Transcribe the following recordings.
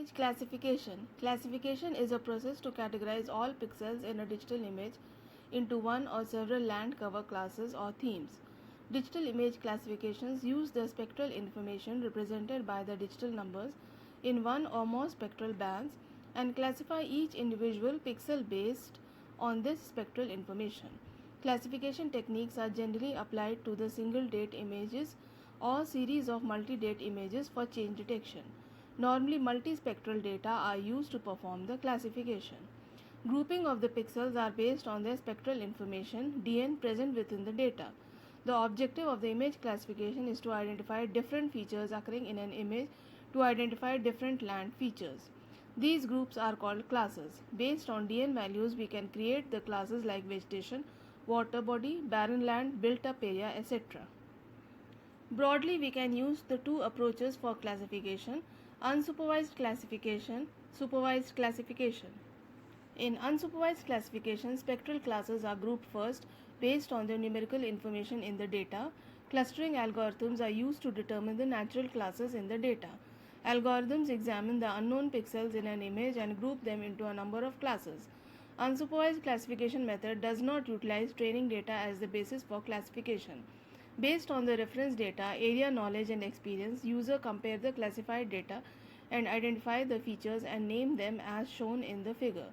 Image classification. Classification is a process to categorize all pixels in a digital image into one or several land cover classes or themes. Digital image classifications use the spectral information represented by the digital numbers in one or more spectral bands and classify each individual pixel based on this spectral information. Classification techniques are generally applied to the single date images or series of multi-date images for change detection. Normally, multispectral data are used to perform the classification. Grouping of the pixels are based on their spectral information (DN) present within the data. The objective of the image classification is to identify different features occurring in an image to identify different land features. These groups are called classes. Based on DN values, we can create the classes like vegetation, water body, barren land, built up area, etc. Broadly, we can use the two approaches for classification: unsupervised classification, supervised classification. In unsupervised classification, spectral classes are grouped first based on the numerical information in the data. Clustering algorithms are used to determine the natural classes in the data. Algorithms examine the unknown pixels in an image and group them into a number of classes. Unsupervised classification method does not utilize training data as the basis for classification. Based on the reference data, area knowledge and experience, user compare the classified data and identify the features and name them as shown in the figure.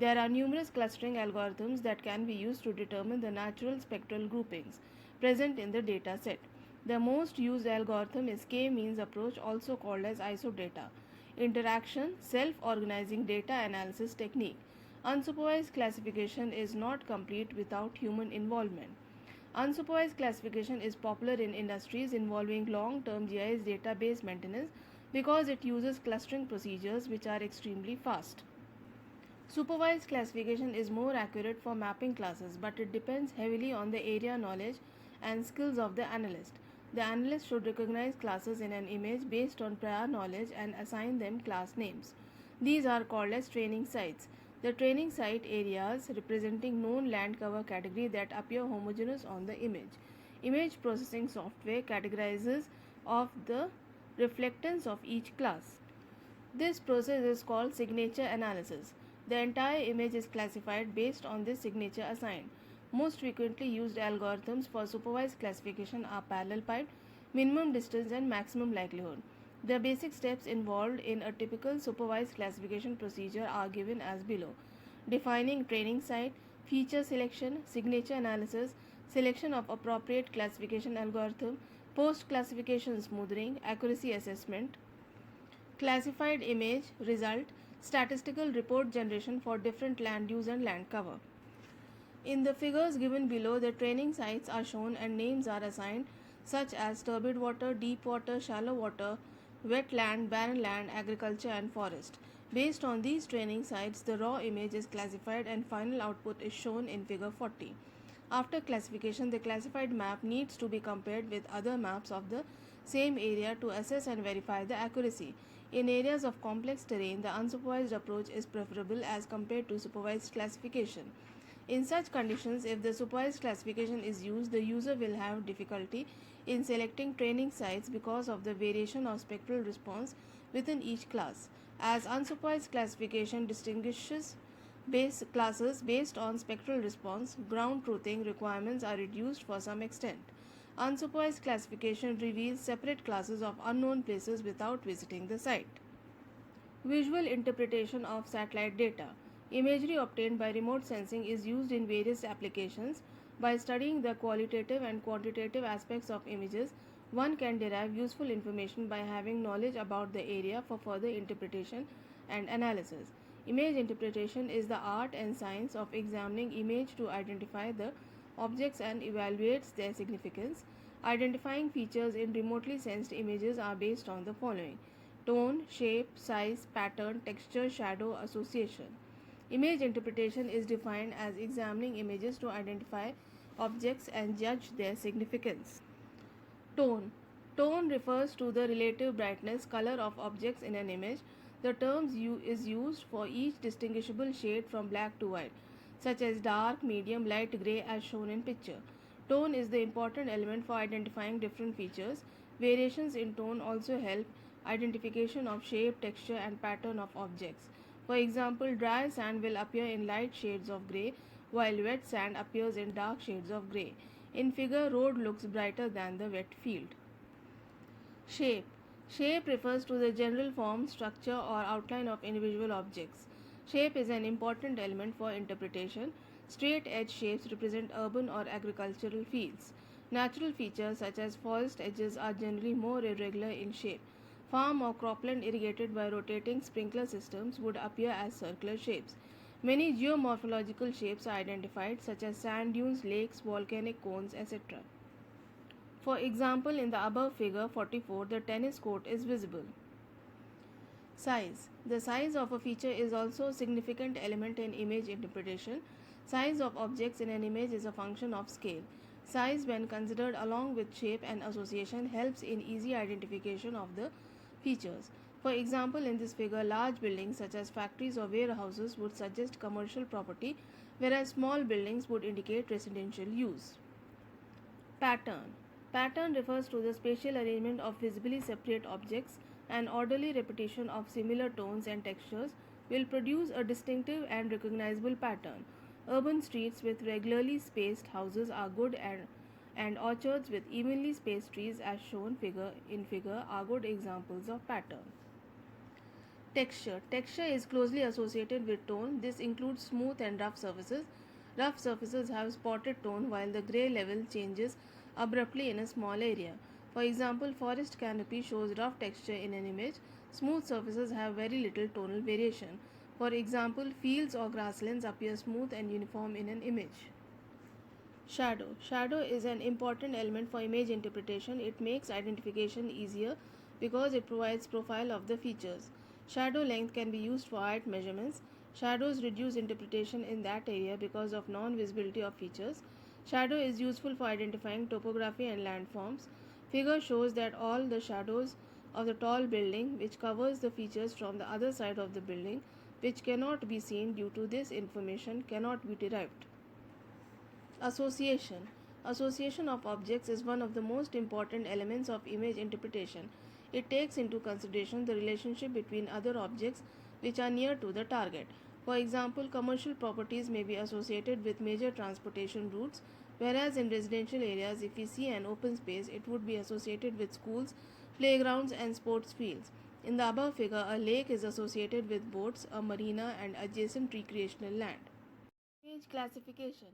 There are numerous clustering algorithms that can be used to determine the natural spectral groupings present in the data set. The most used algorithm is k-means approach, also called as isodata. Interaction, self-organizing data analysis technique. Unsupervised classification is not complete without human involvement. Unsupervised classification is popular in industries involving long-term GIS database maintenance because it uses clustering procedures which are extremely fast. Supervised classification is more accurate for mapping classes, but it depends heavily on the area knowledge and skills of the analyst. The analyst should recognize classes in an image based on prior knowledge and assign them class names. These are called as training sites. The training site areas representing known land cover category that appear homogeneous on the image. Image processing software categorizes of the reflectance of each class. This process is called signature analysis. The entire image is classified based on this signature assigned. Most frequently used algorithms for supervised classification are parallel pipe, minimum distance, and maximum likelihood. The basic steps involved in a typical supervised classification procedure are given as below: defining training site, feature selection, signature analysis, selection of appropriate classification algorithm, post classification smoothing, accuracy assessment, classified image result, statistical report generation for different land use and land cover. In the figures given below, the training sites are shown and names are assigned, such as turbid water, deep water, shallow water, wet land, barren land, agriculture, and forest. Based on these training sites, the raw image is classified and final output is shown in figure 40. After classification, the classified map needs to be compared with other maps of the same area to assess and verify the accuracy. In areas of complex terrain, the unsupervised approach is preferable as compared to supervised classification. In such conditions, if the supervised classification is used, the user will have difficulty in selecting training sites because of the variation of spectral response within each class. As unsupervised classification distinguishes base classes based on spectral response, ground truthing requirements are reduced for some extent. Unsupervised classification reveals separate classes of unknown places without visiting the site. Visual interpretation of satellite data. Imagery obtained by remote sensing is used in various applications. By studying the qualitative and quantitative aspects of images, one can derive useful information by having knowledge about the area for further interpretation and analysis. Image interpretation is the art and science of examining image to identify the objects and evaluates their significance. Identifying features in remotely sensed images are based on the following: tone, shape, size, pattern, texture, shadow, association. Image interpretation is defined as examining images to identify objects and judge their significance. Tone. Tone refers to the relative brightness, color of objects in an image. The term is used for each distinguishable shade from black to white, such as dark, medium, light gray as shown in picture. Tone is the important element for identifying different features. Variations in tone also help identification of shape, texture, and pattern of objects. For example, dry sand will appear in light shades of grey, while wet sand appears in dark shades of grey. In figure, road looks brighter than the wet field. Shape. Shape refers to the general form, structure, or outline of individual objects. Shape is an important element for interpretation. Straight edge shapes represent urban or agricultural fields. Natural features such as forest edges are generally more irregular in shape. Farm or cropland irrigated by rotating sprinkler systems would appear as circular shapes. Many geomorphological shapes are identified, such as sand dunes, lakes, volcanic cones, etc. For example, in the above figure 44, the tennis court is visible. Size. The size of a feature is also a significant element in image interpretation. Size of objects in an image is a function of scale. Size, when considered along with shape and association, helps in easy identification of the features. For example, in this figure, large buildings such as factories or warehouses would suggest commercial property, whereas small buildings would indicate residential use. Pattern. Pattern refers to the spatial arrangement of visibly separate objects. An orderly repetition of similar tones and textures will produce a distinctive and recognizable pattern. Urban streets with regularly spaced houses are good, and orchards with evenly spaced trees, as shown in figure, are good examples of pattern. Texture. Texture is closely associated with tone. This includes smooth and rough surfaces. Rough surfaces have spotted tone, while the gray level changes abruptly in a small area. For example, forest canopy shows rough texture in an image. Smooth surfaces have very little tonal variation. For example, fields or grasslands appear smooth and uniform in an image. Shadow. Shadow is an important element for image interpretation. It makes identification easier because it provides profile of the features. Shadow length can be used for height measurements. Shadows reduce interpretation in that area because of non-visibility of features. Shadow is useful for identifying topography and landforms. Figure shows that all the shadows of the tall building which covers the features from the other side of the building, which cannot be seen due to this information, cannot be derived. Association. Association of objects is one of the most important elements of image interpretation. It takes into consideration the relationship between other objects which are near to the target. For example, commercial properties may be associated with major transportation routes, whereas in residential areas, if we see an open space, it would be associated with schools, playgrounds, and sports fields. In the above figure, a lake is associated with boats, a marina, and adjacent recreational land. Image classification.